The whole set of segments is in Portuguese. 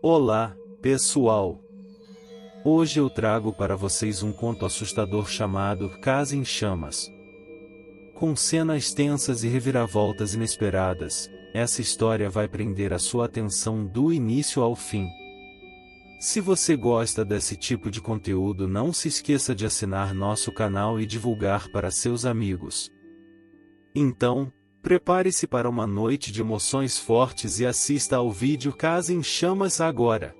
Olá, pessoal! Hoje eu trago para vocês um conto assustador chamado Casa em Chamas. Com cenas tensas e reviravoltas inesperadas, essa história vai prender a sua atenção do início ao fim. Se você gosta desse tipo de conteúdo, não se esqueça de assinar nosso canal e divulgar para seus amigos. Então, prepare-se para uma noite de emoções fortes e assista ao vídeo Casa em Chamas agora.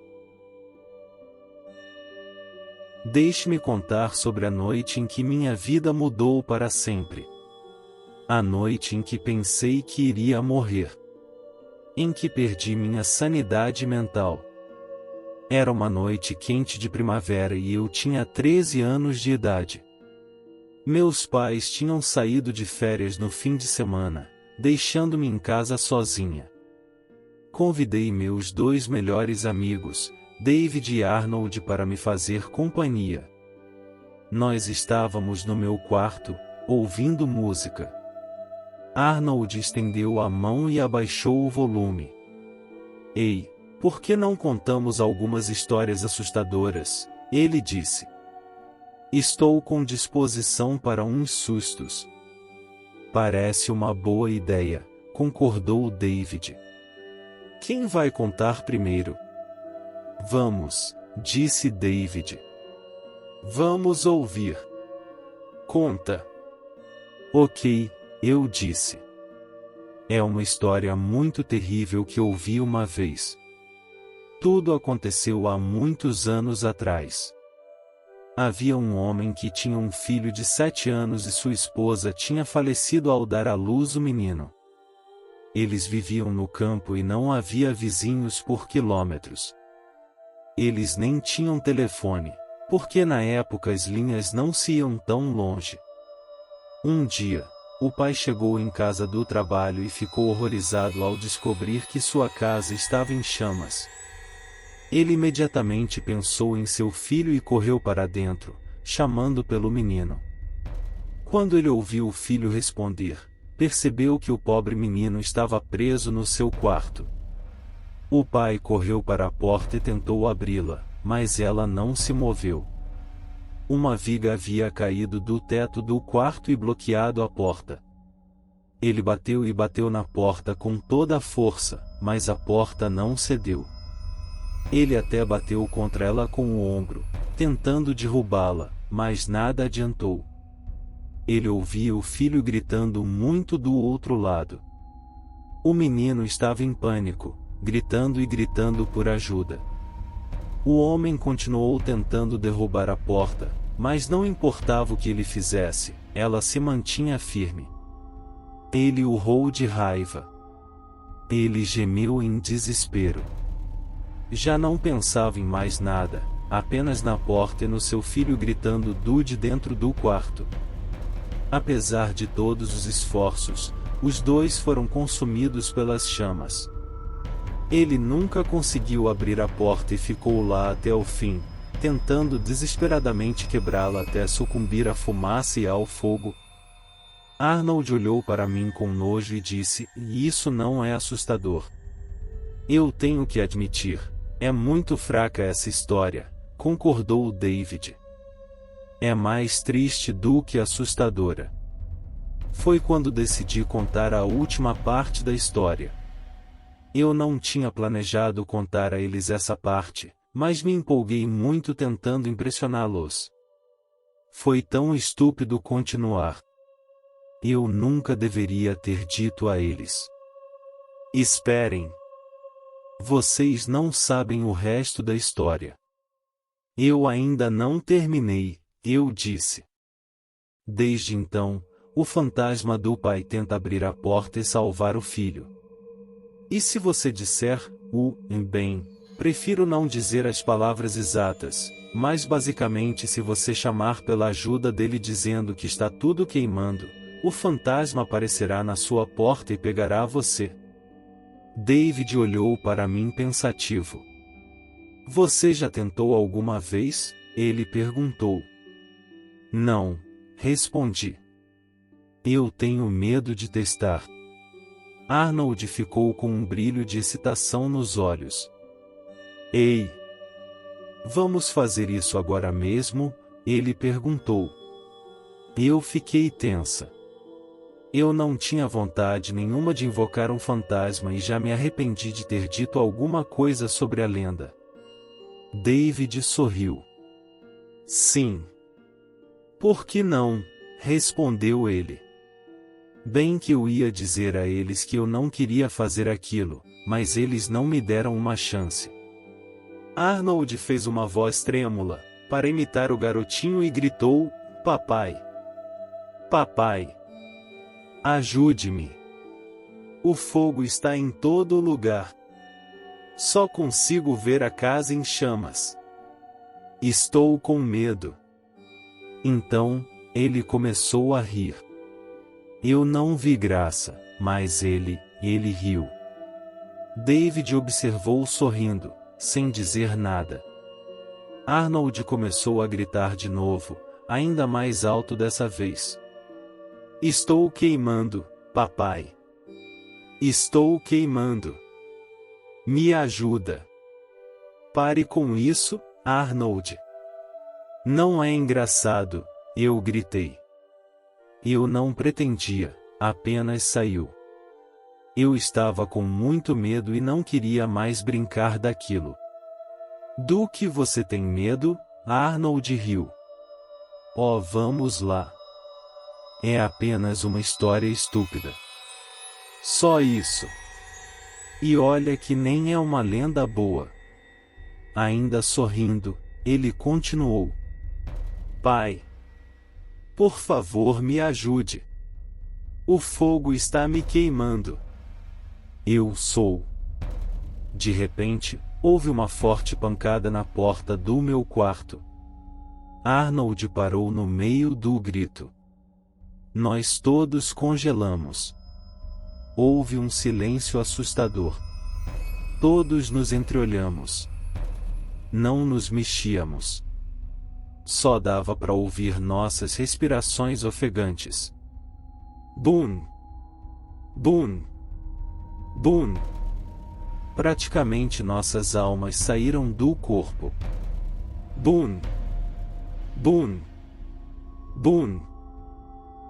Deixe-me contar sobre a noite em que minha vida mudou para sempre. A noite em que pensei que iria morrer. Em que perdi minha sanidade mental. Era uma noite quente de primavera e eu tinha 13 anos de idade. Meus pais tinham saído de férias no fim de semana, deixando-me em casa sozinha. Convidei meus dois melhores amigos, David e Arnold, para me fazer companhia. Nós estávamos no meu quarto, ouvindo música. Arnold estendeu a mão e abaixou o volume. Ei, por que não contamos algumas histórias assustadoras? Ele disse. Estou com disposição para uns sustos. Parece uma boa ideia, concordou David. Quem vai contar primeiro? Vamos, disse David. Vamos ouvir. Conta. Ok, eu disse. É uma história muito terrível que ouvi uma vez. Tudo aconteceu há muitos anos atrás. Havia um homem que tinha um filho de 7 anos e sua esposa tinha falecido ao dar à luz o menino. Eles viviam no campo e não havia vizinhos por quilômetros. Eles nem tinham telefone, porque na época as linhas não se iam tão longe. Um dia, o pai chegou em casa do trabalho e ficou horrorizado ao descobrir que sua casa estava em chamas. Ele imediatamente pensou em seu filho e correu para dentro, chamando pelo menino. Quando ele ouviu o filho responder, percebeu que o pobre menino estava preso no seu quarto. O pai correu para a porta e tentou abri-la, mas ela não se moveu. Uma viga havia caído do teto do quarto e bloqueado a porta. Ele bateu e bateu na porta com toda a força, mas a porta não cedeu. Ele até bateu contra ela com o ombro, tentando derrubá-la, mas nada adiantou. Ele ouvia o filho gritando muito do outro lado. O menino estava em pânico, gritando e gritando por ajuda. O homem continuou tentando derrubar a porta, mas não importava o que ele fizesse, ela se mantinha firme. Ele urrou de raiva. Ele gemeu em desespero. Já não pensava em mais nada, apenas na porta e no seu filho gritando de dentro do quarto. Apesar de todos os esforços, os dois foram consumidos pelas chamas. Ele nunca conseguiu abrir a porta e ficou lá até o fim, tentando desesperadamente quebrá-la até sucumbir à fumaça e ao fogo. Arnold olhou para mim com nojo e disse: "Isso não é assustador." Eu tenho que admitir. É muito fraca essa história, concordou David. É mais triste do que assustadora. Foi quando decidi contar a última parte da história. Eu não tinha planejado contar a eles essa parte, mas me empolguei muito tentando impressioná-los. Foi tão estúpido continuar. Eu nunca deveria ter dito a eles. Esperem. Vocês não sabem o resto da história. Eu ainda não terminei, eu disse. Desde então, o fantasma do pai tenta abrir a porta e salvar o filho. E se você disser, bem, prefiro não dizer as palavras exatas, mas basicamente se você chamar pela ajuda dele dizendo que está tudo queimando, o fantasma aparecerá na sua porta e pegará você. David olhou para mim pensativo. Você já tentou alguma vez? Ele perguntou. Não, respondi. Eu tenho medo de testar. Arnold ficou com um brilho de excitação nos olhos. Ei! Vamos fazer isso agora mesmo? Ele perguntou. Eu fiquei tensa. Eu não tinha vontade nenhuma de invocar um fantasma e já me arrependi de ter dito alguma coisa sobre a lenda. David sorriu. Sim. Por que não? Respondeu ele. Bem que eu ia dizer a eles que eu não queria fazer aquilo, mas eles não me deram uma chance. Arnold fez uma voz trêmula, para imitar o garotinho e gritou, Papai! Papai! Ajude-me! O fogo está em todo lugar. Só consigo ver a casa em chamas. Estou com medo. Então, ele começou a rir. Eu não vi graça, mas ele riu. David observou sorrindo, sem dizer nada. Arnold começou a gritar de novo, ainda mais alto dessa vez. Estou queimando, papai. Estou queimando. Me ajuda. Pare com isso, Arnold. Não é engraçado, eu gritei. Eu não pretendia, apenas saiu. Eu estava com muito medo e não queria mais brincar daquilo. Do que você tem medo? Arnold riu. Oh, vamos lá. É apenas uma história estúpida. Só isso. E olha que nem é uma lenda boa. Ainda sorrindo, ele continuou. Pai, por favor me ajude. O fogo está me queimando. Eu sou. De repente, houve uma forte pancada na porta do meu quarto. Arnold parou no meio do grito. Nós todos congelamos. Houve um silêncio assustador. Todos nos entreolhamos. Não nos mexíamos. Só dava para ouvir nossas respirações ofegantes. Bum! Bum! Bum! Praticamente nossas almas saíram do corpo. Bum! Bum! Bum!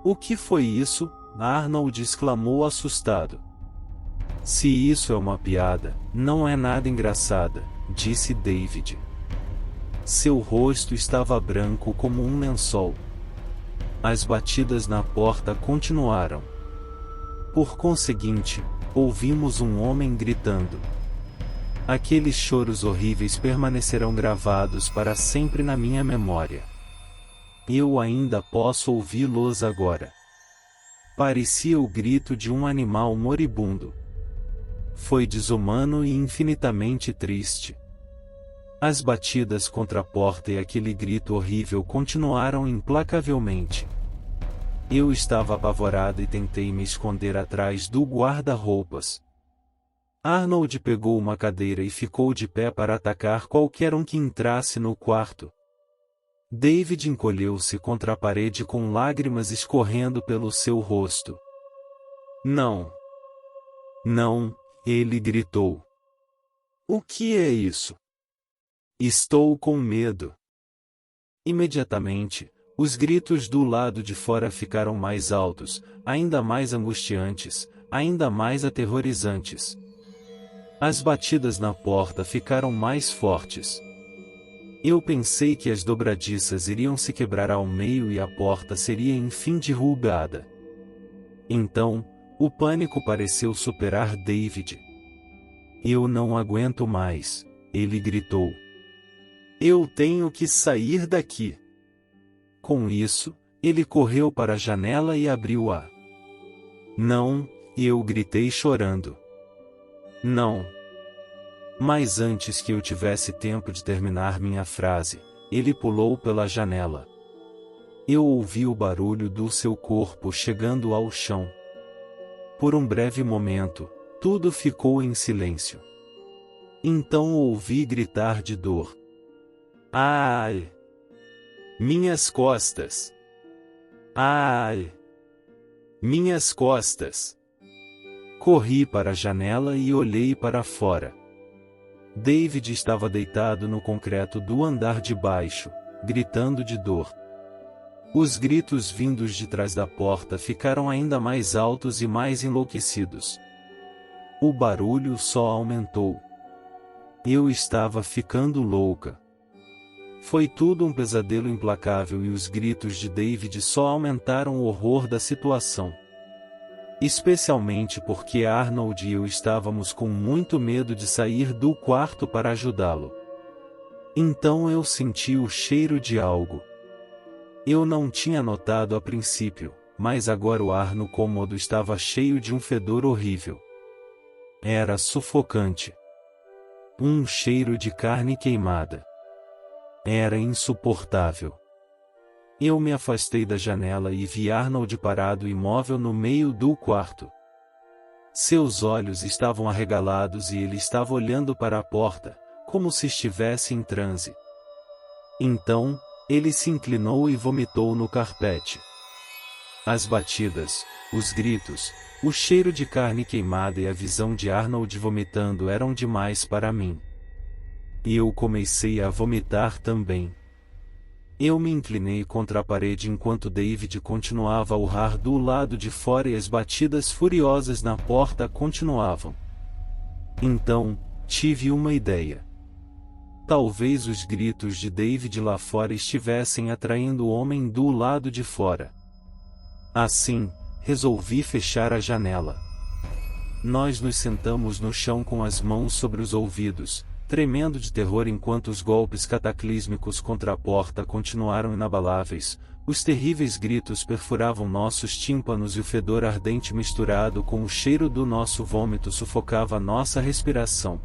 O que foi isso? Arnold exclamou assustado. Se isso é uma piada, não é nada engraçada, disse David. Seu rosto estava branco como um lençol. As batidas na porta continuaram. Por conseguinte, ouvimos um homem gritando. Aqueles choros horríveis permanecerão gravados para sempre na minha memória. Eu ainda posso ouvi-los agora. Parecia o grito de um animal moribundo. Foi desumano e infinitamente triste. As batidas contra a porta e aquele grito horrível continuaram implacavelmente. Eu estava apavorado e tentei me esconder atrás do guarda-roupas. Arnold pegou uma cadeira e ficou de pé para atacar qualquer um que entrasse no quarto. David encolheu-se contra a parede com lágrimas escorrendo pelo seu rosto. Não! Não! Ele gritou. O que é isso? Estou com medo. Imediatamente, os gritos do lado de fora ficaram mais altos, ainda mais angustiantes, ainda mais aterrorizantes. As batidas na porta ficaram mais fortes. Eu pensei que as dobradiças iriam se quebrar ao meio e a porta seria enfim derrubada. Então, o pânico pareceu superar David. Eu não aguento mais, ele gritou. Eu tenho que sair daqui. Com isso, ele correu para a janela e abriu-a. Não, eu gritei chorando. Não. Mas antes que eu tivesse tempo de terminar minha frase, ele pulou pela janela. Eu ouvi o barulho do seu corpo chegando ao chão. Por um breve momento, tudo ficou em silêncio. Então ouvi gritar de dor. Ai! Minhas costas! Ai! Minhas costas! Corri para a janela e olhei para fora. David estava deitado no concreto do andar de baixo, gritando de dor. Os gritos vindos de trás da porta ficaram ainda mais altos e mais enlouquecidos. O barulho só aumentou. Eu estava ficando louca. Foi tudo um pesadelo implacável e os gritos de David só aumentaram o horror da situação. Especialmente porque Arnold e eu estávamos com muito medo de sair do quarto para ajudá-lo. Então eu senti o cheiro de algo. Eu não tinha notado a princípio, mas agora o ar no cômodo estava cheio de um fedor horrível. Era sufocante. Um cheiro de carne queimada. Era insuportável. Eu me afastei da janela e vi Arnold parado imóvel no meio do quarto. Seus olhos estavam arregalados e ele estava olhando para a porta, como se estivesse em transe. Então, ele se inclinou e vomitou no carpete. As batidas, os gritos, o cheiro de carne queimada e a visão de Arnold vomitando eram demais para mim. E eu comecei a vomitar também. Eu me inclinei contra a parede enquanto David continuava a urrar do lado de fora e as batidas furiosas na porta continuavam. Então, tive uma ideia. Talvez os gritos de David lá fora estivessem atraindo o homem do lado de fora. Assim, resolvi fechar a janela. Nós nos sentamos no chão com as mãos sobre os ouvidos, tremendo de terror enquanto os golpes cataclísmicos contra a porta continuaram inabaláveis. Os terríveis gritos perfuravam nossos tímpanos e o fedor ardente misturado com o cheiro do nosso vômito sufocava nossa respiração.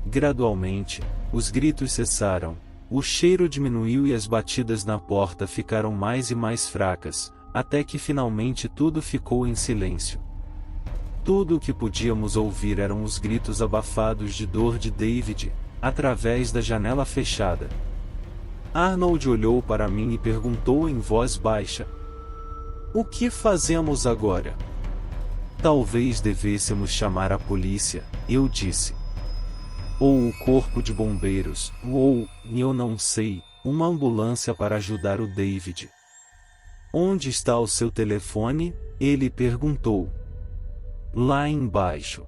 Gradualmente, os gritos cessaram, o cheiro diminuiu e as batidas na porta ficaram mais e mais fracas, até que finalmente tudo ficou em silêncio. Tudo o que podíamos ouvir eram os gritos abafados de dor de David, através da janela fechada. Arnold olhou para mim e perguntou em voz baixa: "O que fazemos agora?" "Talvez devêssemos chamar a polícia", eu disse. "Ou o corpo de bombeiros, ou, eu não sei, uma ambulância para ajudar o David." "Onde está o seu telefone?" ele perguntou. "Lá embaixo."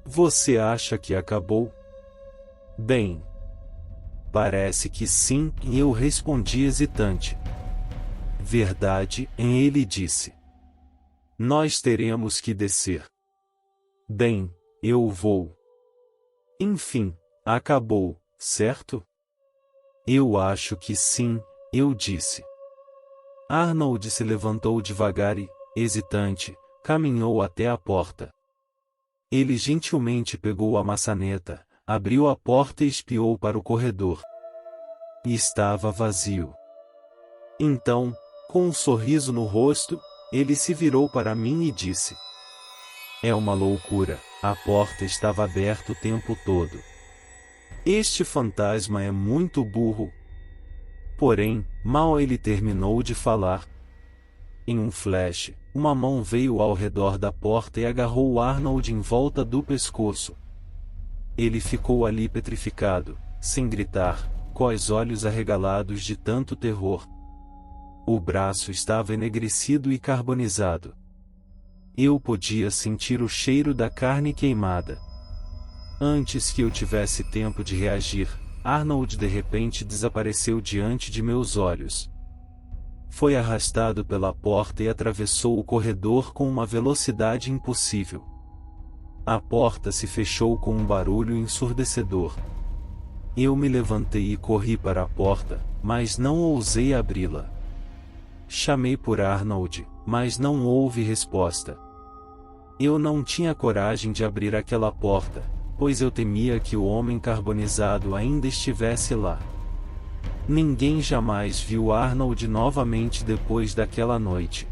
"Você acha que acabou?" "Bem, parece que sim", eu respondi hesitante. "Verdade", ele disse. "Nós teremos que descer." "Bem, eu vou." "Enfim, acabou, certo?" "Eu acho que sim", eu disse. Arnold se levantou devagar e, hesitante, caminhou até a porta. Ele gentilmente pegou a maçaneta, abriu a porta e espiou para o corredor. E estava vazio. Então, com um sorriso no rosto, ele se virou para mim e disse: "É uma loucura, a porta estava aberta o tempo todo. Este fantasma é muito burro." Porém, mal ele terminou de falar, em um flash, uma mão veio ao redor da porta e agarrou Arnold em volta do pescoço. Ele ficou ali petrificado, sem gritar, com os olhos arregalados de tanto terror. O braço estava enegrecido e carbonizado. Eu podia sentir o cheiro da carne queimada. Antes que eu tivesse tempo de reagir, Arnold de repente desapareceu diante de meus olhos. Foi arrastado pela porta e atravessou o corredor com uma velocidade impossível. A porta se fechou com um barulho ensurdecedor. Eu me levantei e corri para a porta, mas não ousei abri-la. Chamei por Arnold, mas não houve resposta. Eu não tinha coragem de abrir aquela porta, pois eu temia que o homem carbonizado ainda estivesse lá. Ninguém jamais viu Arnold novamente depois daquela noite.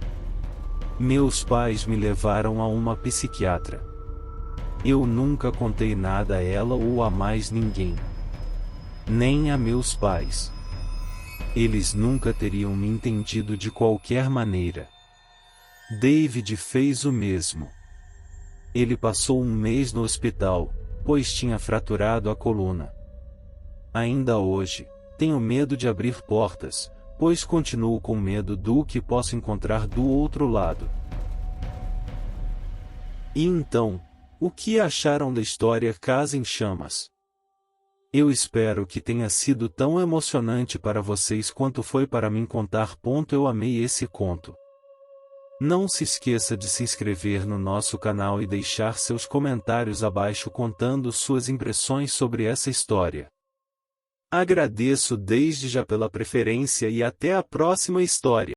Meus pais me levaram a uma psiquiatra. Eu nunca contei nada a ela ou a mais ninguém. Nem a meus pais. Eles nunca teriam me entendido de qualquer maneira. David fez o mesmo. Ele passou um mês no hospital, pois tinha fraturado a coluna. Ainda hoje, tenho medo de abrir portas, pois continuo com medo do que posso encontrar do outro lado. E então, o que acharam da história Casa em Chamas? Eu espero que tenha sido tão emocionante para vocês quanto foi para mim contar. Eu amei esse conto. Não se esqueça de se inscrever no nosso canal e deixar seus comentários abaixo contando suas impressões sobre essa história. Agradeço desde já pela preferência e até a próxima história.